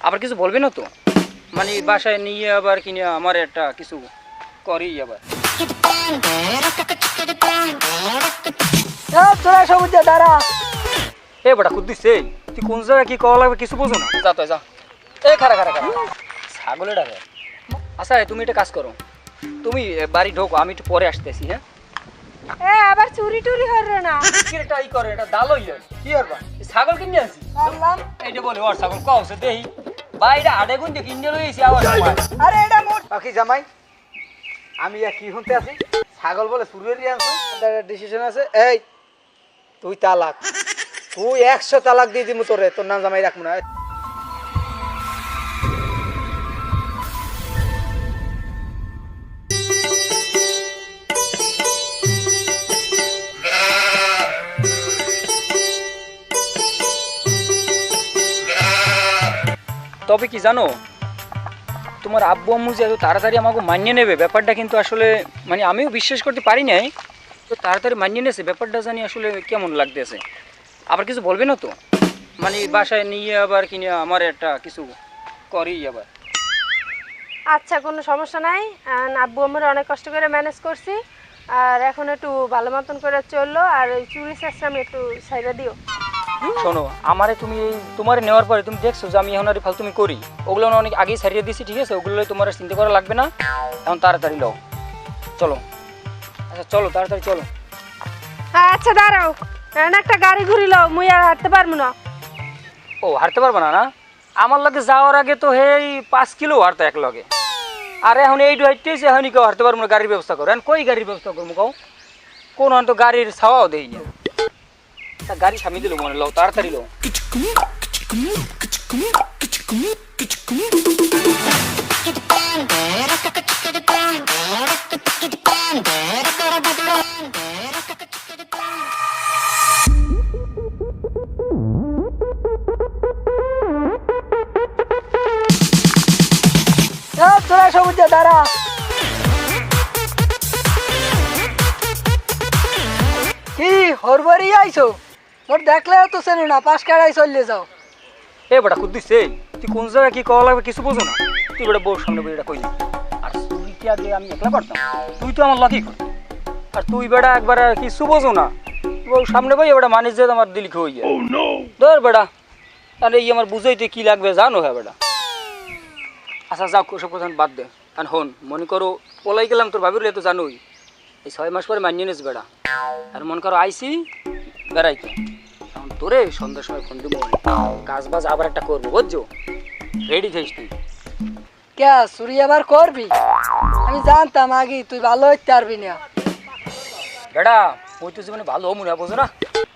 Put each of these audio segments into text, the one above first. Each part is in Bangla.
আবার কিছু বলবে না তো? মানে বাসায় নিয়ে আবার কিনে আমার একটা কিছু করি আবার। তোরা সবুজ দাঁড়া। এ বেটা কুদ্দিস, তুই কোন জায়গায় কি কওয়া লাগবে কিছু বোঝো না? যা তো যা। এই খারা খারা খারা ছাগলে ডাকে। আচ্ছা তুমি একটা কাজ করো, তুমি বাড়ি ঢোকো, আমি একটু পরে আসতেছি। হ্যাঁ আবার চুরি টুরি হরে না। এটা ই করে, এটা দালই কি করবা? ছাগল কিনে আনছি এইটা বলে ওর ছাগল কওছে দেহি বাইরে আড়ে গুন দিয়ে কিনে লইছি আবার। আরে এটা মোট পাখি জামাই, আমি কি শুনতে আছি ছাগল বলে চুরি আনছো? ডিসিশন আছে। এই তুই তালাক, তুই 100 তালাক দিয়ে দিমু তোরে, তোর নাম জামাই রাখবো না। তবে কি জানো, তোমার আব্বু আম্মু যে এত তাড়াতাড়ি আমাকে মানিয়ে নেবে ব্যাপারটা কিন্তু আসলে মানে আমিও বিশ্বাস করতে পারি নাই। তো তাড়াতাড়ি মানিয়ে নেছে ব্যাপারটা জানি আসলে কেমন লাগতেছে। আবার কিছু বলবে না তো? মানে বাসায় নিয়ে আবার কিনে আমার একটা কিছু করি আবার। আচ্ছা কোনো সমস্যা নাই, আব্বু আম্মুর অনেক কষ্ট করে ম্যানেজ করছি, আর এখন একটু ভালো মতন করে চললো, আর ওই চুরি চেষ্টামি একটু সাইডে দিও। শোনো, আমারে তুমি তোমার নেওয়ার পরে তুমি দেখছো যে আমি এখন আর ফালতুমি করি, ওগুলো আমি অনেক আগেই ছাড়িয়ে দিয়েছি, ঠিক আছে? ওগুলো তোমার চিন্তা করা লাগবে না। এখন তাড়াতাড়ি লও, চলো। আচ্ছা চলো তাড়াতাড়ি চলো। আচ্ছা দাঁড়াও, একটা গাড়ি ঘুরিল, মুই আর হাঁটতে পারবো না। ও হাঁটতে পারবো না? না আমার লগে যাওয়ার আগে তো হেই 5 কিলো হাঁটতো এক লগে, আর এখন এই হাঁটতেছি, এখনই কেউ হাঁটতে পারবো না। গাড়ির ব্যবস্থা করো। এখন কই গাড়ির ব্যবস্থা করবো কও? কোন তো গাড়ির ছাওয়াও দেই না। গাড়ি সামি দিল মনে, লও তাড়াতাড়ি লও। তোরা সবুজ দাঁড়া। কি হরবরি আইছো? মোর দেখলেও তো চেনো না, 5 কাড়াই চলে যাও। এ বেটা কুদ্দিস, তুই কোন জায়গায় কি কওয়া লাগবে কিছু বোঝো না? তুই বেটা বউর সামনে বই এটা কই না। আর তুই কি আগে আমি একলা পারতাম? তুই তো আমার লাকি কর। আর তুই বেটা একবার কিছু বোঝো না, বউর সামনে বই বেটা মানিস যে আমার দিল হয়ে যায়। ধর বেটা, তাহলে এই আমার বুঝাইতে কি লাগবে জানো? হ্যাঁ বেটা। আচ্ছা যাও, ওসব কথা বাদ দে। আর হন, মনে করো পলাই গেলাম, তোর ভাবির তো জানোই এই 6 মাস পরে মানিয়ে নিস বেটা। আর মনে করো আইসি বেড়াইতে, এখন তোরে সন্ধ্যার সময় ফোন দিব, কাজ বাজ আবার একটা করবো, বুঝছো? রেডি থাকিস তুই। কে চুরি আবার করবি? আমি জানতাম আগে তুই ভালো হইতে পারবি না। বেটা ওই তো জীবনে ভালো মনে হয়, বোঝো না?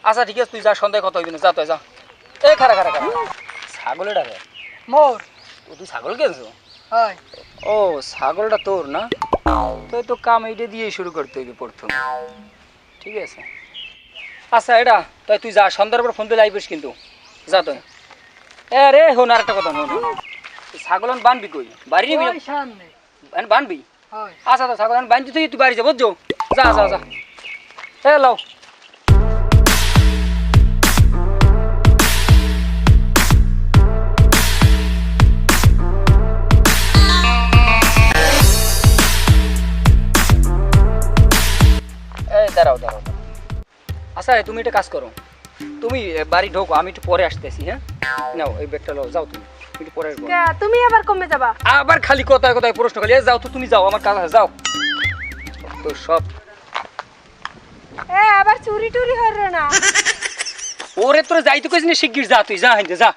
আচ্ছা ঠিক আছে, তুই যা, সন্ধ্যায় কথা হইবি না, যা তুই যা। এই খারা খারা খারা ছাগলে ডাকে মোর ও, তুই ছাগল কিনছো? হয়। ও ছাগলটা তোর না? তুই তো কাম এইটা দিয়ে শুরু করতে হইবে প্রথম, ঠিক আছে? আচ্ছা এটা তাই তুই যা, সন্ধ্যার পর ফোন দিলে আইবিস কিন্তু, যা তুই। এ রে হন, আর একটা কথা হন, ছাগল বানবি কই? বাড়ি নিবি? ওই সামনে। বানবি? হয়। আচ্ছা তো ছাগল বানবি, তুই বাড়ি যা, বুঝছো? যা যা যা। এ লাও। দাঁড়াও দাঁড়াও। আচ্ছা তুমি একটা কাজ করো, তুমি বাড়ি ঢোকো, আমি একটু পরে আসতেছি। হ্যাঁ নাও এই ব্যাগটা নাও, যাও তুমি একটু পরে আসবো। তুমি আবার কমে যাবা? আবার খালি কথায় কথায় প্রশ্ন খালি। যাও তো তুমি, যাও, আমার কাজ আছে, যাও তো সব। আবার চুরি টুরি হরে না? ওরে তোরা যাইতে কইছিস না, শিগগির যা, তুই যা হাইন্দে যা।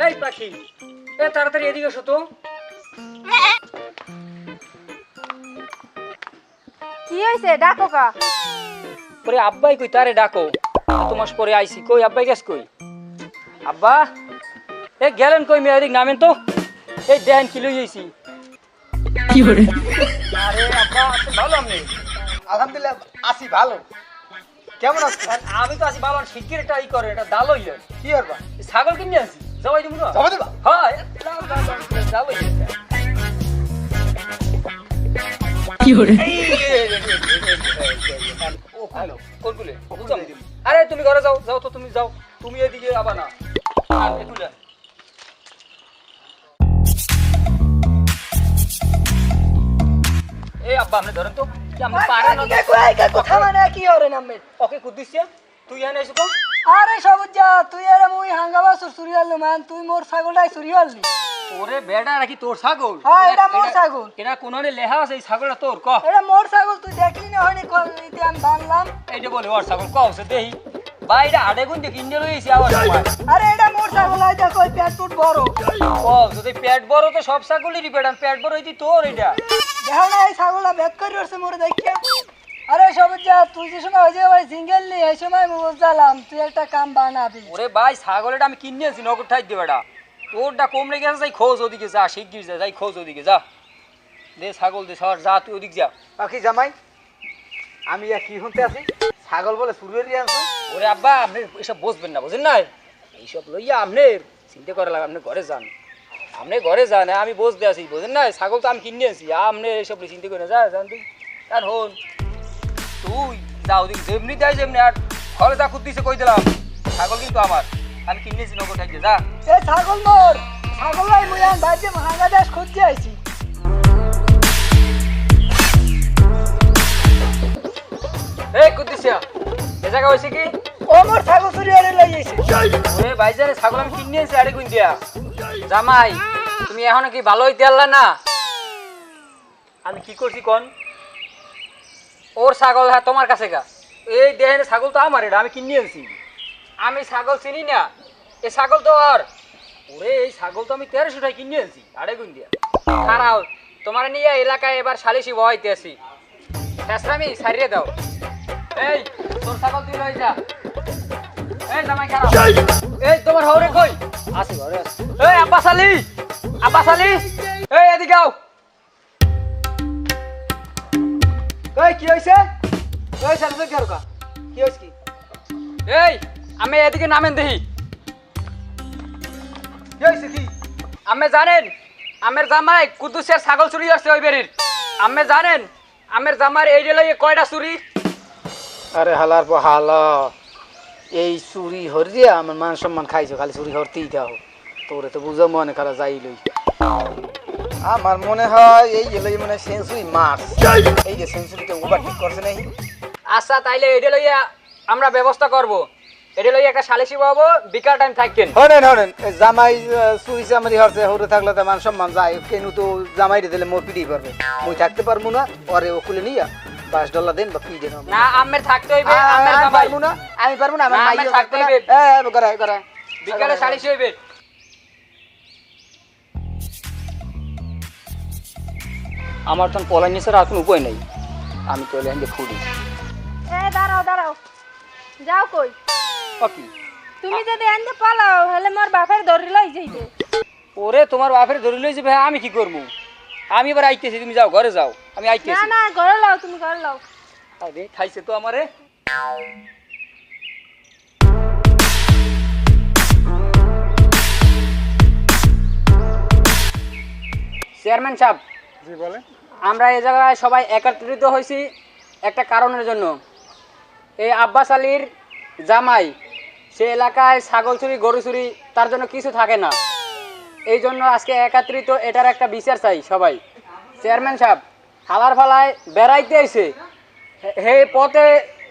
এই পাখি এ তাড়াতাড়ি এদিকে এসো তো। কি হয়েছে ডাকো কা? পরে আব্বাই কই তারে ডাকো। এত মাস পরে আইছি, কই আব্বাই গেছ কই? আব্বা এ গেলেন কই মেয়ে, এদিক নামেন তো। এই দেন কি লই আইছি। আরে আব্বা আছেন ভালো আপনি? আলহামদুলিল্লাহ আছি ভালো। কেমন আছেন? আর আমি তো আছি ভালো, শিগগির এটা ই করে, এটা ডাল হইলে কি করবা? ছাগল কিনে আনছি, জবাই দিব না? জমা দিবা? হ্যাঁ ডাল ডাল ডাল ডাল হইলে আরে তুমি ঘরে যাও, যাও তো তুমি যাও, তুমি এদিকে আবা না। আর একটু যান। এই আব্বা আপনি ধরেন তো, কি আপনি পারেন না? কথা মানে কি হরে নামে? ওকে কুদ্দিস তুই এনে এসো তো। আরে সবুজ যা তুই এর মুই হাঙ্গামা চুরি হল মান তুই মোর ছাগলটাই চুরি হললি। ওরে বেটা নাকি তোর ছাগল? হ্যাঁ এটা মোর ছাগল। এটা কোনরে লেখা আছে এই ছাগলটা তোর? ক এটা মোর ছাগল, তুই দেখলি না হয়নি কইতে আমি বানলাম। এইটা বলে ওর ছাগল ক আছে দেহি ভাই, এটা আড়ে গুণ দিয়ে কিনে লইছি আবার সময়। আরে এটা মোর ছাগল, আই দেখো ওই পেট টুট বড়। ও যদি পেট বড় তো সব ছাগলেরই পেট, আর পেট বড় হইতি তোর এটা। দেখো না এই ছাগলটা বেদ করে রয়েছে মোরে দেখিয়া। আরে সবুজ যা তুই যে সময় ওই যে ওই সিঙ্গেল নি এই সময় আমি বুঝলাম তুই একটা কাম বানাবি। ওরে ভাই ছাগল এটা আমি কিনেছি নগদ ঠাই দিয়ে বেটা, তোরটা কমরে গেছে, যাই খোঁজ ওদিকে যা, শিগগির যা, যাই খোঁজ ওদিকে যা, দে ছাগল দে সর, যা তুই ওদিক যা। পাখি জামাই আমি কি শুনতে আছি ছাগল বলে চুরি আনছো? ওরে আব্বা আপনি এসব বুঝবেন না, বুঝেন না? এইসব লইয়া আপনি চিন্তা করে লাগে, আপনি ঘরে যান, আপনি ঘরে যান, আমি বসতে আছি, বুঝেন না? ছাগল তো আমি কিনে আছি, আপনি এইসব চিন্তা করে যা যান তুই। আর হন তুই যা ওদিকে, যেমনি দেয় যেমনি, আর ঘরে যা খুঁজতেছে কই দিলাম, ছাগল কিন্তু আমার, আমি কিনেছি নগদ ঠাই দিয়ে, যা। এই ছাগল মোর, ছাগল লাই মুই আন ভাইতে হাঙ্গা দেশ খুঁজতে আইছি। এই কুদ্দিসা এ জায়গা হয়েছে কি? ও মোর ছাগল চুরি হয়ে লই আইছে। ওরে ভাইজান ছাগল আমি কিনে আছি আড়ে গুন দিয়া। জামাই তুমি এখনো কি ভালো হইতে পারলা না? আমি কি করছি কোন? ওর ছাগল হ্যাঁ তোমার কাছে গা, এই দেহের ছাগল তো আমার, এটা আমি কিনে আনছি। আমি ছাগল চিনি না, এই ছাগল তো আর। ওরে এই ছাগল তো আমি 1300 টাকায় কিনে আনছি আড়ে গুন দিয়া। খারাও তোমার নিয়ে এলাকায় এবার সালিশি বহাইতে আসি, ফেসরামি ছাড়িয়ে দাও। এই তোর ছাগল তুই লই যা। এই জামাই খারাপ, এই তোমার হৌরে কই? আসি ঘরে আসি। এই আব্বাস আলী, আব্বাস আলী, এই এদিকে আও। এই কি হইছে? ওই সামনে কি হরকা? কি হইছে কি? এই আমি এদিকে নামেন দেখি। কি হইছে কি? আমি জানেন আমের জামাই কুদ্দুসের ছাগল চুরি আসছে ওই বেরির। আমি জানেন আমের জামার এই রেলয়ে কয়টা চুরি? আরে হালার পর হালা, এই চুরি হরিয়া আমার মান সম্মান খাইছো, খালি চুরি হরতেই যাও। তোরে তো বুঝো মনে খারাপ যাই লই। আমার মনে হয় এই এলই মনে সেঞ্চুরি মার, এই যে সেঞ্চুরিতে ওভারটেক করছে নাই। আচ্ছা তাইলে এটা লইয়া আমরা ব্যবস্থা করব, এটা লইয়া একটা সালিশি পাবো, বিকাল টাইম থাকেন। হরেন হরেন জামাই চুরি চামারি হরছে, হরে থাকলে তো মান সম্মান যায়, কেন তো জামাই দিলে মোর পিড়ি পারবে, মুই থাকতে পারবো না। ওরে ওকুলে নিয়া $5 দেন বা কি দেন না আমের থাকতে হইবে, আমের জামাই পারবো না, আমি পারবো না, আমার না, মাইও আমার থাকতে থাকতে হইবে। হইবে। করে করে বিকালে সালিশি হইবে। আমার তো পলাই নিয়ে আর কোনো উপায় নেই, আমি তো এলে ফুডি। এই দাঁড়াও দাঁড়াও, যাও কই? কি তুমি যদি আনতে পালাও হলে মোর বাপের ধরে লই যাইবে। ওরে তোমার বাপের ধরে লইছে ভাই, আমি কি করবো? আমি এবার আইতেছি, তুমি যাও ঘরে যাও, আমি না আইতেছি। না ঘরে লাও, তুমি ঘরে লাও। আরে খাইছে তো আমারে। চেয়ারম্যান সাহেব, জি বলেন। আমরা এই জায়গায় সবাই একত্রিত হয়েছি একটা কারণের জন্য। এই আব্বাস আলীর জামাই সে এলাকায় ছাগল চুরি গরু চুরি তার জন্য কিছু থাকে না, এই জন্য আজকে একত্রিত, এটার একটা বিচার চাই সবাই। চেয়ারম্যান সাহেব হালার ফালায় বেড়াইতে আইছে, হে পথে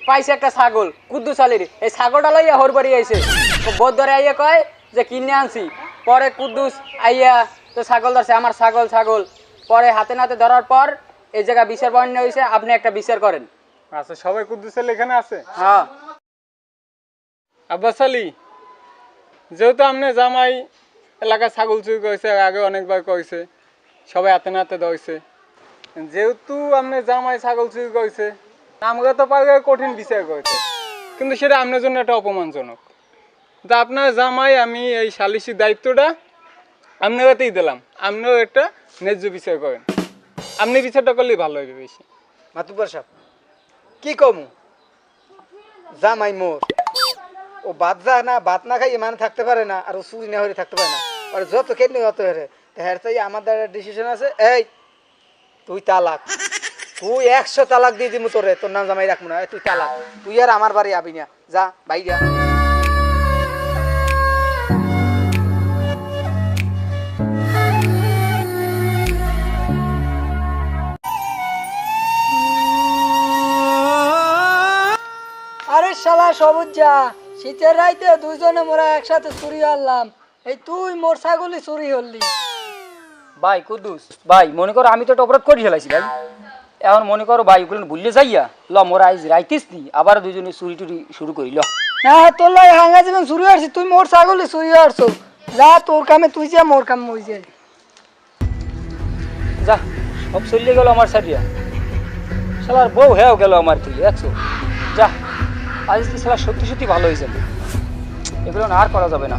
পাইছে একটা ছাগল কুদ্দুস আলীর, এই ছাগলটা লইয়া হর বাড়ি আইছে, বোধ ধরে আইয়া কয় যে কিনে আনছি। পরে কুদ্দুস আইয়া তো ছাগল ধরছে, আমার ছাগল ছাগল। পরে হাতে নাতে ধরার পর এই জায়গা বিচার বর্ণনা হয়েছে, আপনি একটা বিচার করেন। আচ্ছা সবাই কুদ্দুসের এখানে আছে? হ্যাঁ আব্বাস আলী, যেহেতু আপনি জামাই এলাকায় ছাগল চুরি করেছে, আগে অনেকবার করেছে, সবাই হাতে নাতে ধরেছে। যেহেতু আপনি জামাই ছাগল চুরি করেছে, আমাকে তো পারে কঠিন বিচার করেছে, কিন্তু সেটা আপনার জন্য একটা অপমানজনক। তা আপনার জামাই আমি এই সালিসির দায়িত্বটা আপনার হাতেই দিলাম, আপনিও একটা ন্যায্য বিচার করেন। আপনি বিচারটা করলেই ভালো হবে বেশি। মাতুব্বর সাহেব কি কমু, জামাই মোর, ও ভাত না খাইয়ে মানে থাকতে পারে না, আর ও চুরি না হয়ে থাকতে পারে না, আর যত কেটে অত হেরে। হ্যাঁ তাই আমাদের ডিসিশন আছে, এই তুই তালাক, তুই 100 তালাক দিয়ে দিমু তোরে, তোর নাম জামাই রাখবো না, তুই তালাক, তুই আর আমার বাড়ি আবি না, যা বাইরা। আরে শালা সবুজ যা, শীতের রাইতে দুইজনে মোরা একসাথে চুরি হলাম, এই তুই মোর ছাগলই চুরি হলি। ভাই কুদ্দুস ভাই, মনে করো আমি তো একটা অপরাধ করে ফেলাইছি ভাই। এখন মনে করো ভাই ওগুলো ভুললে যাইয়া ল মোরা আইজ রাইতিস নি, আবার দুজনে চুরি টুরি শুরু করি ল। না তোর লাই হাঙ্গা যখন চুরি হচ্ছি, তুই মোর ছাগলই চুরি হচ্ছ, যা তোর কামে তুই যা, মোর কাম মই যাই। যা সব চলিয়ে গেল আমার সারিয়া, শালার বউ হ্যাঁ গেল আমার থেকে একশো। যা আজ শালা সত্যি সত্যি ভালো হয়ে যাবে, এগুলো না আর করা যাবে না।